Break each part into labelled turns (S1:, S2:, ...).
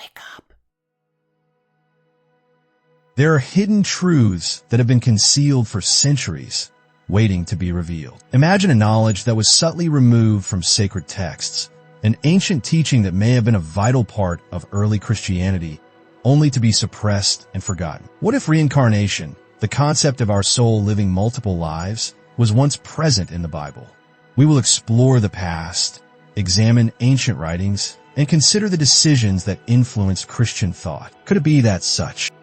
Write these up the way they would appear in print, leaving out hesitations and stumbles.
S1: Wake up.
S2: There are hidden truths that have been concealed for centuries, waiting to be revealed. Imagine a knowledge that was subtly removed from sacred texts, an ancient teaching that may have been a vital part of early Christianity, only to be suppressed and forgotten. What if reincarnation, the concept of our soul living multiple lives, was once present in the Bible? We will explore the past, examine ancient writings, and consider the decisions that influenced Christian thought. Could it be that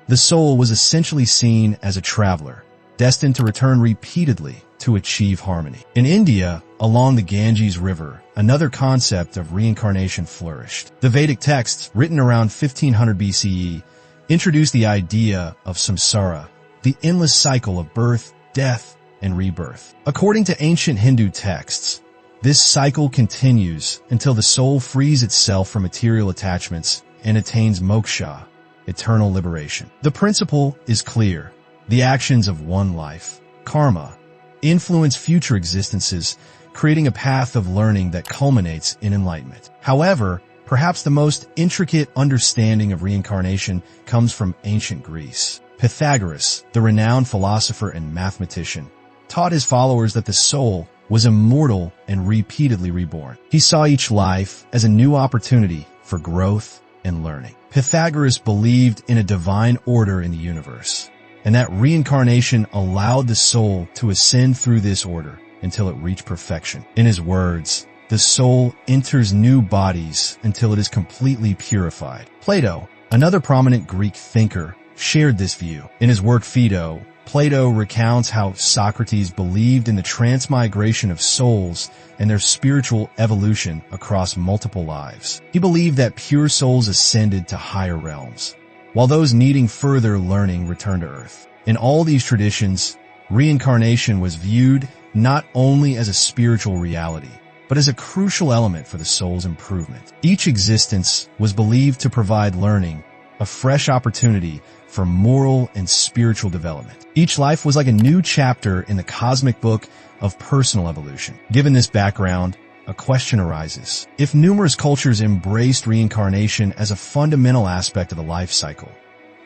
S2: the soul was essentially seen as a traveler, destined to return repeatedly to achieve harmony? In India, along the Ganges River, another concept of reincarnation flourished. The Vedic texts, written around 1500 BCE, introduced the idea of samsara, the endless cycle of birth, death, and rebirth. According to ancient Hindu texts, this cycle continues until the soul frees itself from material attachments and attains moksha, eternal liberation. The principle is clear. The actions of one life, karma, influence future existences, creating a path of learning that culminates in enlightenment. However, perhaps the most intricate understanding of reincarnation comes from ancient Greece. Pythagoras, the renowned philosopher and mathematician, taught his followers that the soul was immortal and repeatedly reborn. He saw each life as a new opportunity for growth and learning. Pythagoras believed in a divine order in the universe, and that reincarnation allowed the soul to ascend through this order until it reached perfection. In his words, the soul enters new bodies until it is completely purified. Plato, another prominent Greek thinker, shared this view. In his work Phaedo, Plato recounts how Socrates believed in the transmigration of souls and their spiritual evolution across multiple lives. He believed that pure souls ascended to higher realms, while those needing further learning returned to earth. In all these traditions, reincarnation was viewed not only as a spiritual reality, but as a crucial element for the soul's improvement. Each existence was believed to provide learning, a fresh opportunity for moral and spiritual development. Each life was like a new chapter in the cosmic book of personal evolution. Given this background, a question arises. If numerous cultures embraced reincarnation as a fundamental aspect of the life cycle,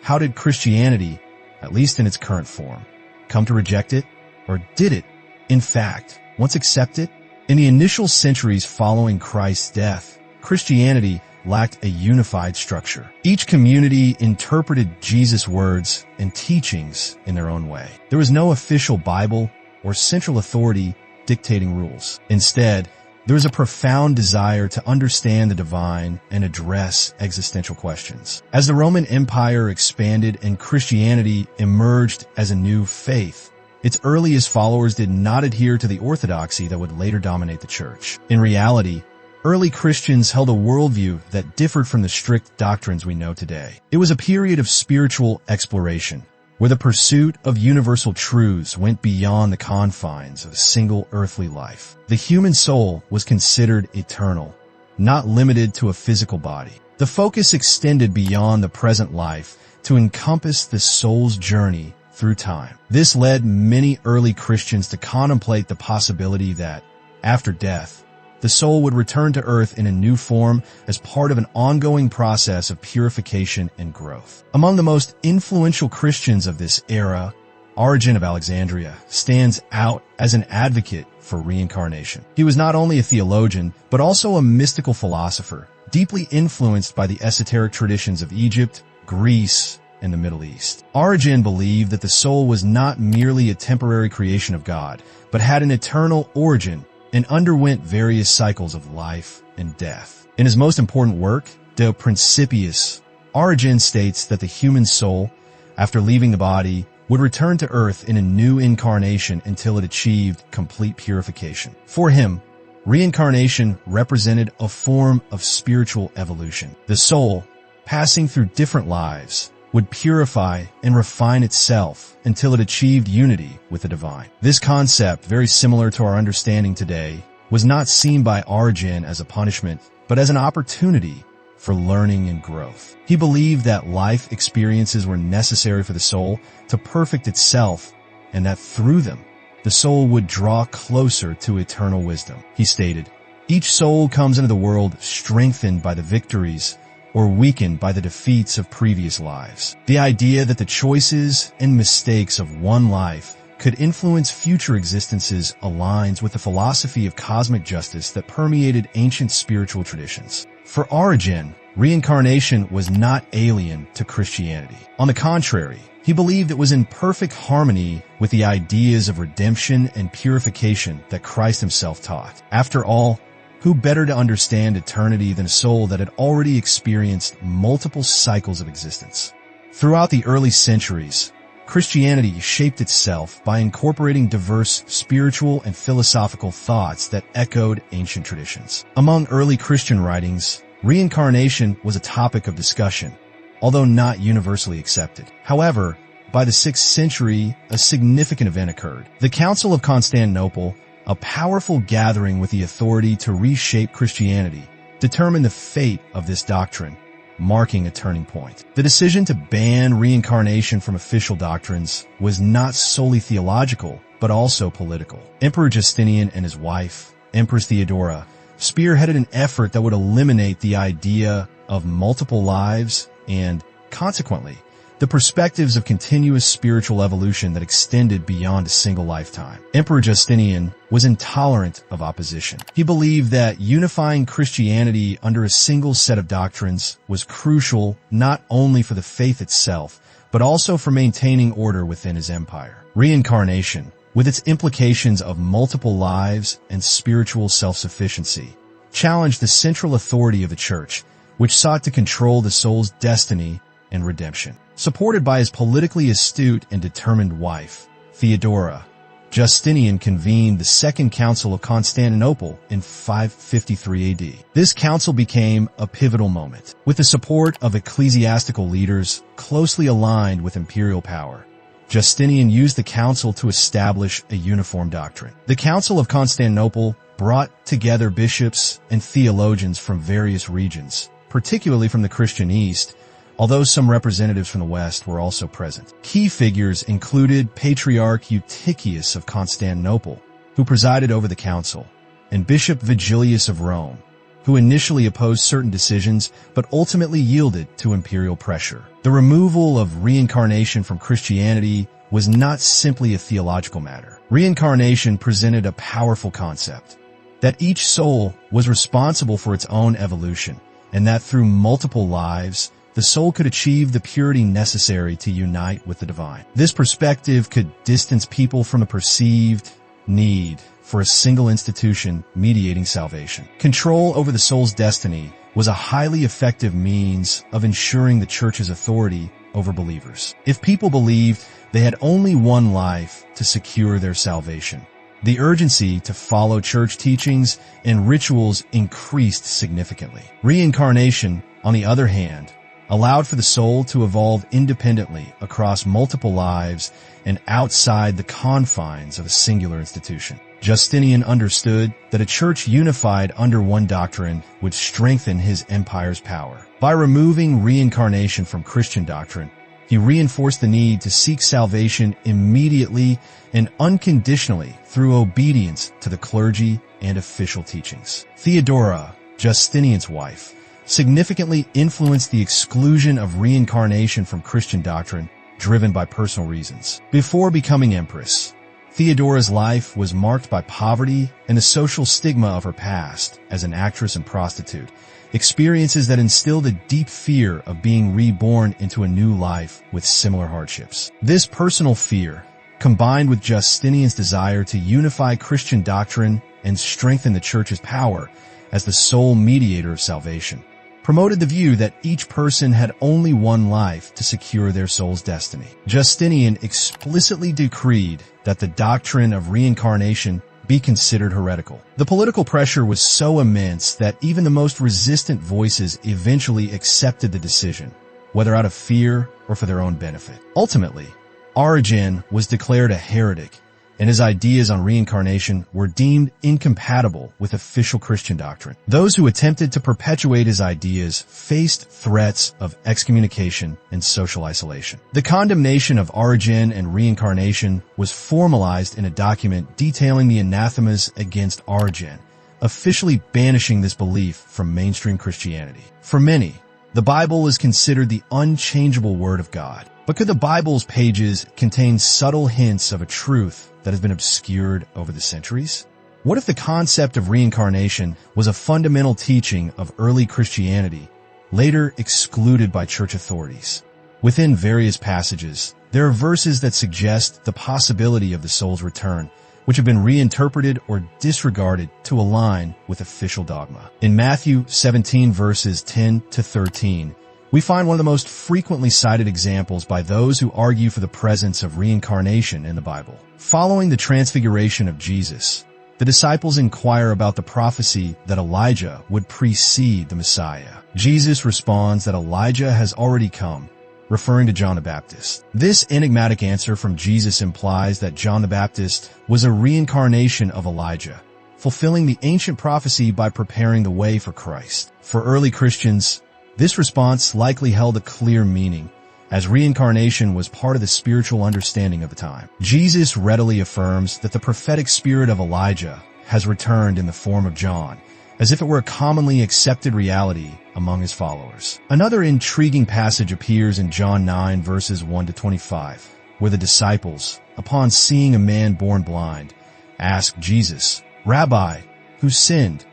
S2: how did Christianity, at least in its current form, come to reject it? Or did it, in fact, once accept it? In the initial centuries following Christ's death, Christianity lacked a unified structure. Each community interpreted Jesus' words and teachings in their own way. There was no official Bible or central authority dictating rules. Instead, there was a profound desire to understand the divine and address existential questions. As the Roman Empire expanded and Christianity emerged as a new faith, its earliest followers did not adhere to the orthodoxy that would later dominate the church. In reality, early Christians held a worldview that differed from the strict doctrines we know today. It was a period of spiritual exploration, where the pursuit of universal truths went beyond the confines of a single earthly life. The human soul was considered eternal, not limited to a physical body. The focus extended beyond the present life to encompass the soul's journey through time. This led many early Christians to contemplate the possibility that, after death, the soul would return to earth in a new form as part of an ongoing process of purification and growth. Among the most influential Christians of this era, Origen of Alexandria stands out as an advocate for reincarnation. He was not only a theologian, but also a mystical philosopher, deeply influenced by the esoteric traditions of Egypt, Greece, and the Middle East. Origen believed that the soul was not merely a temporary creation of God, but had an eternal origin and underwent various cycles of life and death. In his most important work, De Principiis, Origen states that the human soul, after leaving the body, would return to earth in a new incarnation until it achieved complete purification. For him, reincarnation represented a form of spiritual evolution. The soul, passing through different lives, would purify and refine itself until it achieved unity with the divine. This concept, very similar to our understanding today, was not seen by Origen as a punishment, but as an opportunity for learning and growth. He believed that life experiences were necessary for the soul to perfect itself, and that through them, the soul would draw closer to eternal wisdom. He stated, "Each soul comes into the world strengthened by the victories or weakened by the defeats of previous lives. The idea that the choices and mistakes of one life could influence future existences aligns with the philosophy of cosmic justice that permeated ancient spiritual traditions. For Origen, reincarnation was not alien to Christianity. On the contrary, he believed it was in perfect harmony with the ideas of redemption and purification that Christ himself taught. After all, who better to understand eternity than a soul that had already experienced multiple cycles of existence? Throughout the early centuries, Christianity shaped itself by incorporating diverse spiritual and philosophical thoughts that echoed ancient traditions. Among early Christian writings, reincarnation was a topic of discussion, although not universally accepted. However, by the 6th century, a significant event occurred. The Council of Constantinople, a powerful gathering with the authority to reshape Christianity, determined the fate of this doctrine, marking a turning point. The decision to ban reincarnation from official doctrines was not solely theological, but also political. Emperor Justinian and his wife, Empress Theodora, spearheaded an effort that would eliminate the idea of multiple lives and, consequently, the perspectives of continuous spiritual evolution that extended beyond a single lifetime. Emperor Justinian was intolerant of opposition. He believed that unifying Christianity under a single set of doctrines was crucial not only for the faith itself, but also for maintaining order within his empire. Reincarnation, with its implications of multiple lives and spiritual self-sufficiency, challenged the central authority of the Church, which sought to control the soul's destiny and redemption. Supported by his politically astute and determined wife, Theodora, Justinian convened the Second Council of Constantinople in 553 AD. This council became a pivotal moment. With the support of ecclesiastical leaders closely aligned with imperial power, Justinian used the council to establish a uniform doctrine. The Council of Constantinople brought together bishops and theologians from various regions, particularly from the Christian East, although some representatives from the West were also present. Key figures included Patriarch Eutychius of Constantinople, who presided over the council, and Bishop Vigilius of Rome, who initially opposed certain decisions but ultimately yielded to imperial pressure. The removal of reincarnation from Christianity was not simply a theological matter. Reincarnation presented a powerful concept, that each soul was responsible for its own evolution, and that through multiple lives, the soul could achieve the purity necessary to unite with the divine. This perspective could distance people from the perceived need for a single institution mediating salvation. Control over the soul's destiny was a highly effective means of ensuring the Church's authority over believers. If people believed they had only one life to secure their salvation, the urgency to follow Church teachings and rituals increased significantly. Reincarnation, on the other hand, allowed for the soul to evolve independently across multiple lives and outside the confines of a singular institution. Justinian understood that a church unified under one doctrine would strengthen his empire's power. By removing reincarnation from Christian doctrine, he reinforced the need to seek salvation immediately and unconditionally through obedience to the clergy and official teachings. Theodora, Justinian's wife, significantly influenced the exclusion of reincarnation from Christian doctrine driven by personal reasons. Before becoming empress, Theodora's life was marked by poverty and the social stigma of her past as an actress and prostitute, experiences that instilled a deep fear of being reborn into a new life with similar hardships. This personal fear, combined with Justinian's desire to unify Christian doctrine and strengthen the Church's power as the sole mediator of salvation, promoted the view that each person had only one life to secure their soul's destiny. Justinian explicitly decreed that the doctrine of reincarnation be considered heretical. The political pressure was so immense that even the most resistant voices eventually accepted the decision, whether out of fear or for their own benefit. Ultimately, Origen was declared a heretic, and his ideas on reincarnation were deemed incompatible with official Christian doctrine. Those who attempted to perpetuate his ideas faced threats of excommunication and social isolation. The condemnation of Origen and reincarnation was formalized in a document detailing the anathemas against Origen, officially banishing this belief from mainstream Christianity. For many, The Bible is considered the unchangeable Word of God. But could the Bible's pages contain subtle hints of a truth that has been obscured over the centuries? What if the concept of reincarnation was a fundamental teaching of early Christianity, later excluded by church authorities? Within various passages, there are verses that suggest the possibility of the soul's return, which have been reinterpreted or disregarded to align with official dogma. In Matthew 17 verses 10 to 13, we find one of the most frequently cited examples by those who argue for the presence of reincarnation in the Bible. Following the transfiguration of Jesus, the disciples inquire about the prophecy that Elijah would precede the Messiah. Jesus responds that Elijah has already come, referring to John the Baptist. This enigmatic answer from Jesus implies that John the Baptist was a reincarnation of Elijah, fulfilling the ancient prophecy by preparing the way for Christ. For early Christians, this response likely held a clear meaning, as reincarnation was part of the spiritual understanding of the time. Jesus readily affirms that the prophetic spirit of Elijah has returned in the form of John, as if it were a commonly accepted reality among his followers. Another intriguing passage appears in John 9 verses 1 to 25, where the disciples, upon seeing a man born blind, ask Jesus, "Rabbi, who sinned,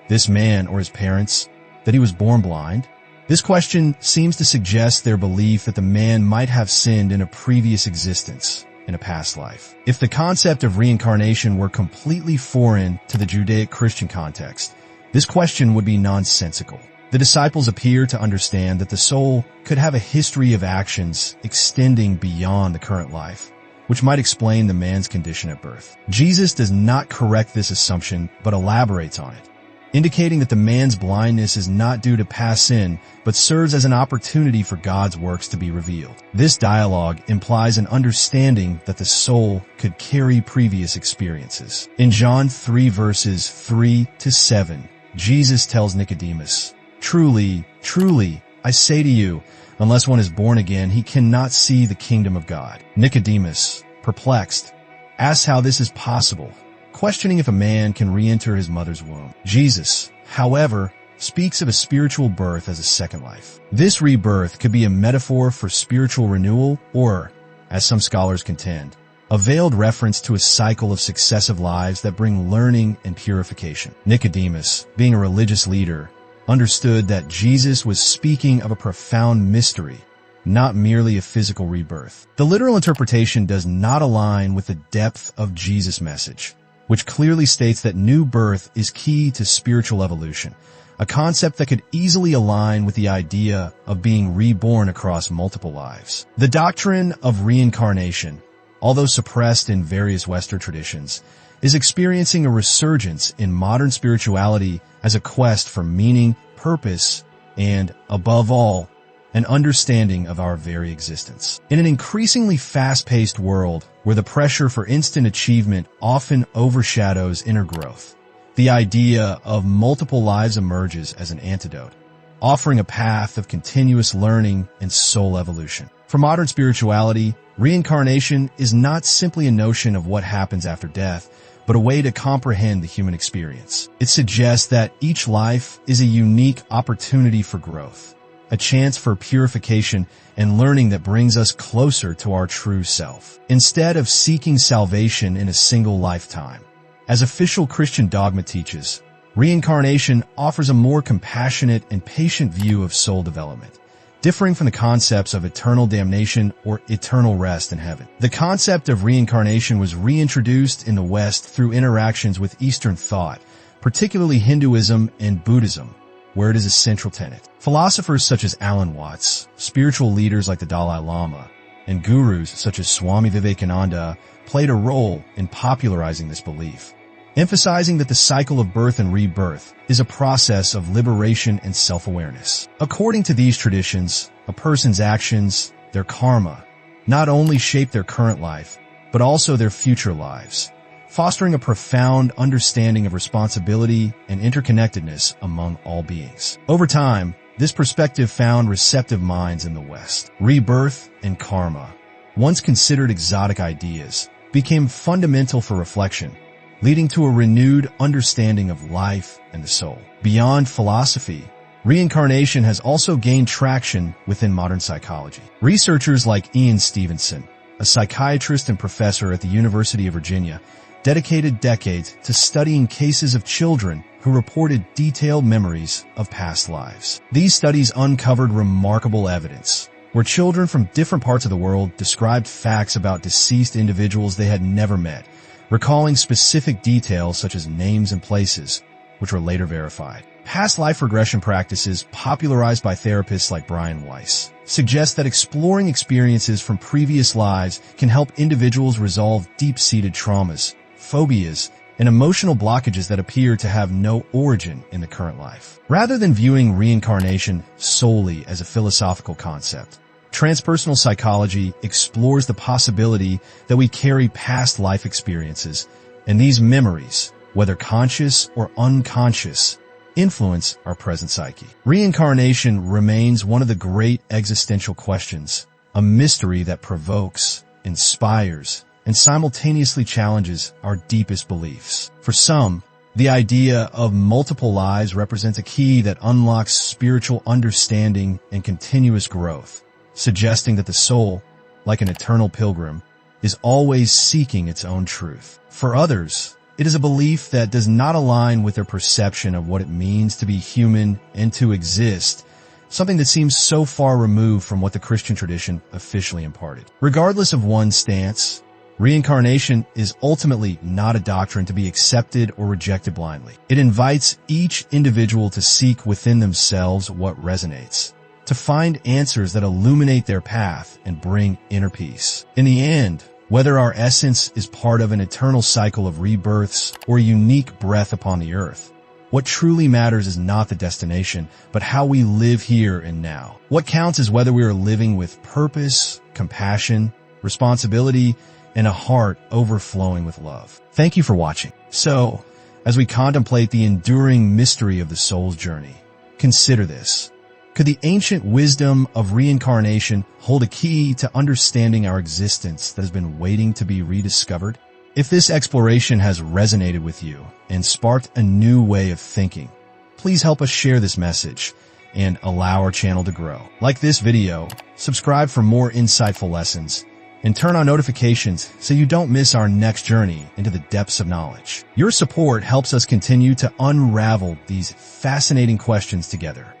S2: this man or his parents, that he was born blind?" This question seems to suggest their belief that the man might have sinned in a previous existence, in a past life. If the concept of reincarnation were completely foreign to the Judaic-Christian context, this question would be nonsensical. The disciples appear to understand that the soul could have a history of actions extending beyond the current life, which might explain the man's condition at birth. Jesus does not correct this assumption, but elaborates on it, indicating that the man's blindness is not due to past sin, but serves as an opportunity for God's works to be revealed. This dialogue implies an understanding that the soul could carry previous experiences. In John 3 verses 3 to 7, Jesus tells Nicodemus, "Truly, truly, I say to you, unless one is born again, he cannot see the kingdom of God." Nicodemus, perplexed, asks how this is possible, questioning if a man can re-enter his mother's womb. Jesus, however, speaks of a spiritual birth as a second life. This rebirth could be a metaphor for spiritual renewal or, as some scholars contend, a veiled reference to a cycle of successive lives that bring learning and purification. Nicodemus, being a religious leader, understood that Jesus was speaking of a profound mystery, not merely a physical rebirth. The literal interpretation does not align with the depth of Jesus' message, which clearly states that new birth is key to spiritual evolution, a concept that could easily align with the idea of being reborn across multiple lives. The doctrine of reincarnation, although suppressed in various Western traditions, is experiencing a resurgence in modern spirituality as a quest for meaning, purpose, and, above all, an understanding of our very existence. In an increasingly fast-paced world where the pressure for instant achievement often overshadows inner growth, the idea of multiple lives emerges as an antidote, offering a path of continuous learning and soul evolution. For modern spirituality, reincarnation is not simply a notion of what happens after death, but a way to comprehend the human experience. It suggests that each life is a unique opportunity for growth, a chance for purification and learning that brings us closer to our true self. Instead of seeking salvation in a single lifetime, as official Christian dogma teaches, reincarnation offers a more compassionate and patient view of soul development, differing from the concepts of eternal damnation or eternal rest in heaven. The concept of reincarnation was reintroduced in the West through interactions with Eastern thought, particularly Hinduism and Buddhism, where it is a central tenet. Philosophers such as Alan Watts, spiritual leaders like the Dalai Lama, and gurus such as Swami Vivekananda played a role in popularizing this belief, emphasizing that the cycle of birth and rebirth is a process of liberation and self-awareness. According to these traditions, a person's actions, their karma, not only shape their current life, but also their future lives, fostering a profound understanding of responsibility and interconnectedness among all beings. Over time, this perspective found receptive minds in the West. Rebirth and karma, once considered exotic ideas, became fundamental for reflection, leading to a renewed understanding of life and the soul. Beyond philosophy, Reincarnation has also gained traction within modern psychology. Researchers like Ian Stevenson, a psychiatrist and professor at the University of Virginia, dedicated decades to studying cases of children who reported detailed memories of past lives. These studies uncovered remarkable evidence where children from different parts of the world described facts about deceased individuals they had never met, recalling specific details such as names and places, which were later verified. Past life regression practices, popularized by therapists like Brian Weiss, suggest that exploring experiences from previous lives can help individuals resolve deep-seated traumas, phobias, and emotional blockages that appear to have no origin in the current life. Rather than viewing reincarnation solely as a philosophical concept, transpersonal psychology explores the possibility that we carry past life experiences, and these memories, whether conscious or unconscious, influence our present psyche. Reincarnation remains one of the great existential questions, a mystery that provokes, inspires, and simultaneously challenges our deepest beliefs. For some, the idea of multiple lives represents a key that unlocks spiritual understanding and continuous growth, suggesting that the soul, like an eternal pilgrim, is always seeking its own truth. For others, it is a belief that does not align with their perception of what it means to be human and to exist, something that seems so far removed from what the Christian tradition officially imparted. Regardless of one's stance, reincarnation is ultimately not a doctrine to be accepted or rejected blindly. It invites each individual to seek within themselves what resonates, to find answers that illuminate their path and bring inner peace. In the end, whether our essence is part of an eternal cycle of rebirths or a unique breath upon the earth, what truly matters is not the destination, but how we live here and now. What counts is whether we are living with purpose, compassion, responsibility, and a heart overflowing with love. Thank you for watching. So, as we contemplate the enduring mystery of the soul's journey, consider this. Could the ancient wisdom of reincarnation hold a key to understanding our existence that has been waiting to be rediscovered? If this exploration has resonated with you and sparked a new way of thinking, please help us share this message and allow our channel to grow. Like this video, subscribe for more insightful lessons, and turn on notifications so you don't miss our next journey into the depths of knowledge. Your support helps us continue to unravel these fascinating questions together.